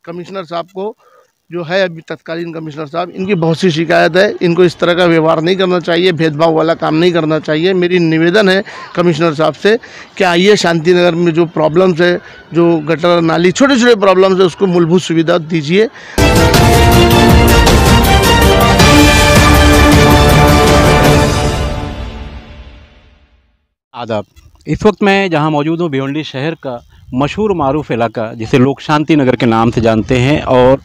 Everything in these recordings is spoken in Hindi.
कमिश्नर साहब को जो है अभी तत्कालीन कमिश्नर साहब, इनकी बहुत सी शिकायत है। इनको इस तरह का व्यवहार नहीं करना चाहिए, भेदभाव वाला काम नहीं करना चाहिए। मेरी निवेदन है कमिश्नर साहब से कि आइए शांति नगर में जो प्रॉब्लम्स है, जो गटर नाली छोटे छोटे प्रॉब्लम्स है, उसको मूलभूत सुविधा दीजिए। आदाब। इस वक्त मैं जहां मौजूद हूं भिवंडी शहर का मशहूर मारूफ इलाका जिसे लोग शांति नगर के नाम से जानते हैं। और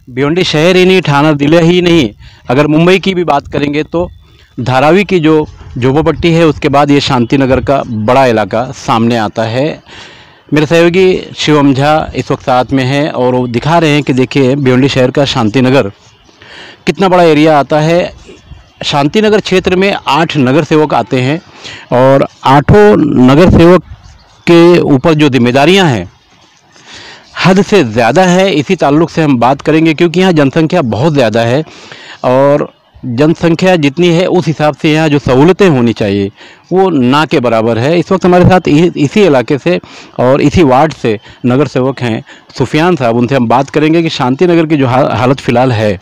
भिवंडी शहर ही नहीं, थाना जिला ही नहीं, अगर मुंबई की भी बात करेंगे तो धारावी की जो झोपड़पट्टी है उसके बाद ये शांति नगर का बड़ा इलाका सामने आता है। मेरे सहयोगी शिवम झा इस वक्त साथ में है और वो दिखा रहे हैं कि देखिए भिवंडी शहर का शांति नगर कितना बड़ा एरिया आता है। शांति नगर क्षेत्र में 8 नगर सेवक आते हैं और 8 नगर सेवक के ऊपर जो जिम्मेदारियां हैं हद से ज़्यादा है। इसी ताल्लुक़ से हम बात करेंगे क्योंकि यहाँ जनसंख्या बहुत ज़्यादा है और जनसंख्या जितनी है उस हिसाब से यहाँ जो सहूलतें होनी चाहिए वो ना के बराबर है। इस वक्त हमारे साथ इसी इलाके से और इसी वार्ड से नगर सेवक हैं सुफियान साहब। उनसे हम बात करेंगे कि शांति नगर की जो हालत फ़िलहाल है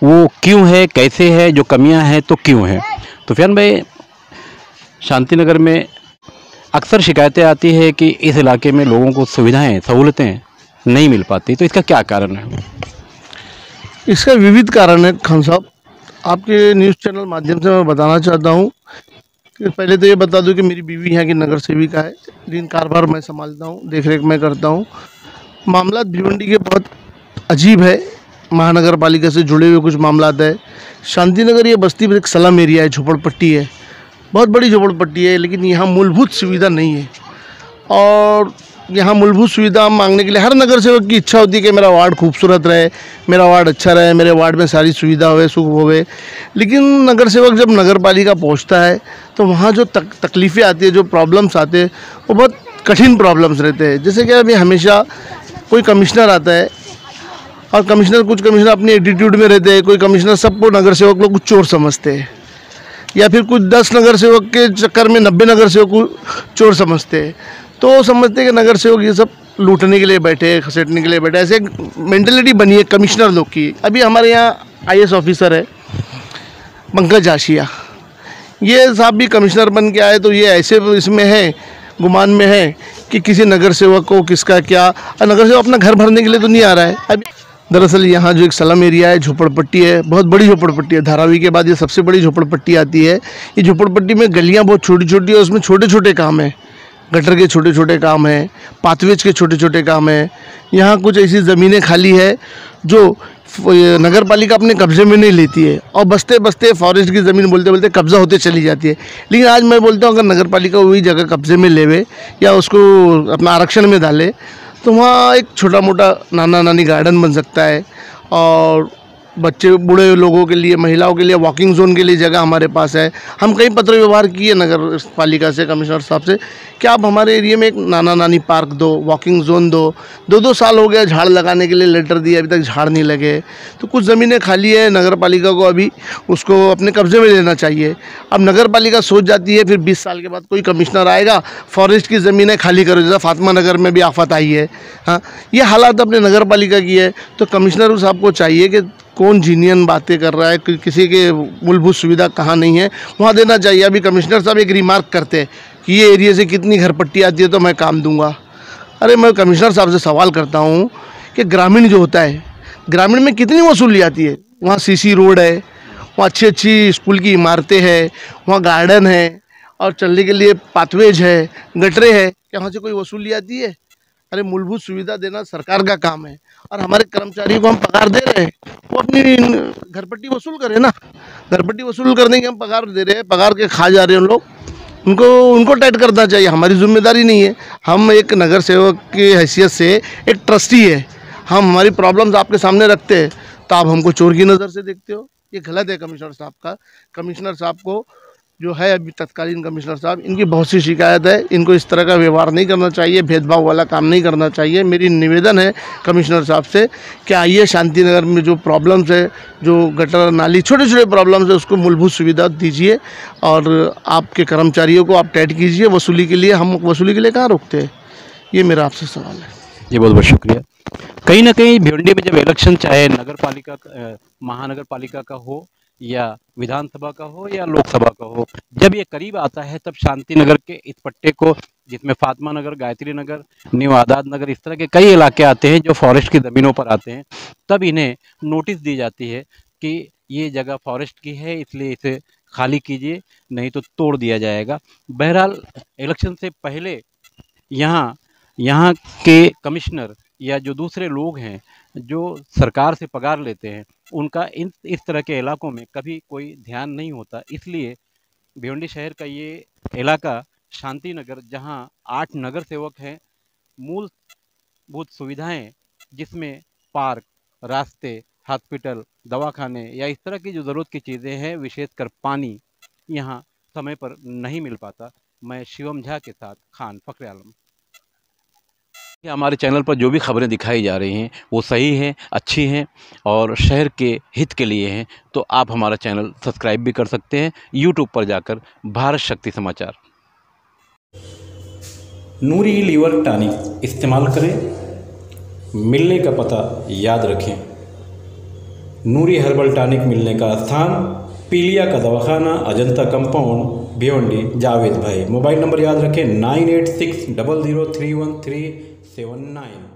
वो क्यों है, कैसे है, जो कमियां हैं तो क्यों हैं। सुफियान भाई, शांति नगर में अक्सर शिकायतें आती है कि इस इलाके में लोगों को सुविधाएं, सहूलतें नहीं मिल पाती, तो इसका क्या कारण है? इसका विविध कारण है खान साहब। आपके न्यूज़ चैनल माध्यम से मैं बताना चाहता हूँ कि पहले तो ये बता दूँ कि मेरी बीवी यहाँ की नगर सेविका है, लेकिन कारोबार मैं संभालता हूँ, देखरेख मैं करता हूँ। मामला भिवंडी के बहुत अजीब है, महानगर पालिका से जुड़े हुए कुछ मामलात है। शांति नगर ये बस्ती में एक स्लम एरिया है, झोपड़पट्टी है, बहुत बड़ी झोपड़पट्टी है, लेकिन यहाँ मूलभूत सुविधा नहीं है। और यहाँ मूलभूत सुविधा मांगने के लिए हर नगर सेवक की इच्छा होती है कि मेरा वार्ड खूबसूरत रहे, मेरा वार्ड अच्छा रहे, मेरे वार्ड में सारी सुविधा होवे, सुख होवे। लेकिन नगर सेवक जब नगर पालिका पहुँचता है तो वहाँ जो तकलीफ़ें आती है, जो प्रॉब्लम्स आते हैं वो बहुत कठिन प्रॉब्लम्स रहते हैं। जैसे कि अभी हमेशा कोई कमिश्नर आता है और कुछ कमिश्नर अपनी एटीट्यूड में रहते हैं। कोई कमिश्नर सबको नगर सेवक लोग कुछ चोर समझते हैं, या फिर कुछ 10 नगर सेवक के चक्कर में 90 नगर सेवक को चोर समझते हैं। तो समझते हैं कि नगर सेवक ये सब लूटने के लिए बैठे, खसेटने के लिए बैठे। ऐसे एक मेंटलिटी बनी है कमिश्नर लोग की। अभी हमारे यहाँ IAS ऑफिसर है पंकज आशिया, ये साहब भी कमिश्नर बन के आए, तो ये ऐसे इसमें है, गुमान में है कि किसी नगर सेवक को किसका क्या, और नगर सेवक अपना घर भरने के लिए तो नहीं आ रहा है। अभी दरअसल यहाँ जो एक स्लम एरिया है, झोपड़पट्टी है, बहुत बड़ी झोपड़पट्टी है। धारावी के बाद ये सबसे बड़ी झोपड़पट्टी आती है। ये झोपड़पट्टी में गलियाँ बहुत छोटी छोटी है, उसमें छोटे छोटे काम है, गटर के छोटे छोटे काम हैं, पाथवेज के छोटे छोटे काम हैं। यहाँ कुछ ऐसी ज़मीनें खाली है जो नगर पालिका अपने कब्जे में नहीं लेती है, और बसते बसते फॉरेस्ट की ज़मीन बोलते बोलते कब्जा होते चली जाती है। लेकिन आज मैं बोलता हूँ अगर नगर पालिका वही जगह कब्जे में लेवे या उसको अपना आरक्षण में डाले तो वहाँ एक छोटा मोटा नाना नानी गार्डन बन सकता है, और बच्चे बूढ़े लोगों के लिए, महिलाओं के लिए वॉकिंग जोन के लिए जगह हमारे पास है। हम कई पत्र व्यवहार किए नगर पालिका से, कमिश्नर साहब से, कि आप हमारे एरिया में एक नाना नानी पार्क दो, वॉकिंग जोन दो। 2-2 साल हो गया झाड़ लगाने के लिए लेटर दिए, अभी तक झाड़ नहीं लगे। तो कुछ ज़मीनें खाली है, नगर पालिका को अभी उसको अपने कब्जे में लेना चाहिए। अब नगर पालिका सोच जाती है, फिर 20 साल के बाद कोई कमिश्नर आएगा, फॉरेस्ट की ज़मीनें खाली करो, जैसा फातिमा नगर में भी आफत आई है। हाँ, ये हालात अपने नगर पालिका की है। तो कमिश्नर साहब को चाहिए कि कौन जीनियन बातें कर रहा है, किसी के मूलभूत सुविधा कहाँ नहीं है वहाँ देना चाहिए। अभी कमिश्नर साहब एक रिमार्क करते हैं कि ये एरिया से कितनी घर पट्टी आती है तो मैं काम दूंगा। अरे मैं कमिश्नर साहब से सवाल करता हूँ कि ग्रामीण जो होता है, ग्रामीण में कितनी वसूली आती है? वहाँ CC रोड है, वहाँ अच्छी अच्छी स्कूल की इमारतें हैं, वहाँ गार्डन है, और चलने के लिए पाथवेज है, गटरे है, क्या वहाँ से कोई वसूली आती है? अरे मूलभूत सुविधा देना सरकार का काम है, और हमारे कर्मचारियों को हम पगार दे रहे हैं, वो अपनी घरपट्टी वसूल करें ना। घरपट्टी वसूल करने की हम पगार दे रहे हैं, पगार के खा जा रहे हैं लोग, उनको टाइट करना चाहिए। हमारी जिम्मेदारी नहीं है। हम एक नगर सेवक की हैसियत से एक ट्रस्टी है, हम हमारी प्रॉब्लम्स आपके सामने रखते हैं, तो आप हमको चोर की नज़र से देखते हो। ये गलत है कमिश्नर साहब का। कमिश्नर साहब को जो है अभी तत्कालीन कमिश्नर साहब, इनकी बहुत सी शिकायत है। इनको इस तरह का व्यवहार नहीं करना चाहिए, भेदभाव वाला काम नहीं करना चाहिए। मेरी निवेदन है कमिश्नर साहब से कि आइए शांति नगर में जो प्रॉब्लम्स है, जो गटर नाली छोटे छोटे प्रॉब्लम्स है, उसको मूलभूत सुविधा दीजिए, और आपके कर्मचारियों को आप टाइट कीजिए वसूली के लिए। हम वसूली के लिए कहाँ रोकते हैं? ये मेरा आपसे सवाल है। जी बहुत बहुत शुक्रिया। कहीं ना कहीं भिवंडी में जब इलेक्शन चाहे नगर पालिका महानगर पालिका का हो या विधानसभा का हो या लोकसभा का हो, जब ये करीब आता है तब शांति नगर के इस पट्टे को, जिसमें फातिमा नगर, गायत्री नगर, न्यू आज़ाद नगर, इस तरह के कई इलाके आते हैं जो फॉरेस्ट की ज़मीनों पर आते हैं, तब इन्हें नोटिस दी जाती है कि ये जगह फॉरेस्ट की है, इसलिए इसे खाली कीजिए, नहीं तो तोड़ दिया जाएगा। बहरहाल इलेक्शन से पहले यहाँ यहाँ के कमिश्नर या जो दूसरे लोग हैं जो सरकार से पगार लेते हैं, उनका इस तरह के इलाकों में कभी कोई ध्यान नहीं होता। इसलिए भिवंडी शहर का ये इलाका शांति नगर, जहाँ 8 नगर सेवक हैं, मूलभूत सुविधाएं जिसमें पार्क, रास्ते, हॉस्पिटल, दवाखाने या इस तरह की जो ज़रूरत की चीज़ें हैं, विशेषकर पानी, यहाँ समय पर नहीं मिल पाता। मैं शिवम झा के साथ खान फखरे आलम। हमारे चैनल पर जो भी खबरें दिखाई जा रही हैं वो सही हैं, अच्छी हैं और शहर के हित के लिए हैं, तो आप हमारा चैनल सब्सक्राइब भी कर सकते हैं यूट्यूब पर जाकर, भारत शक्ति समाचार। नूरी लीवर टॉनिक इस्तेमाल करें, मिलने का पता याद रखें। नूरी हर्बल टॉनिक मिलने का स्थान पीलिया का दवाखाना, अजंता कंपाउंड, भिवंडी, जावेद भाई। मोबाइल नंबर याद रखें 9860031379।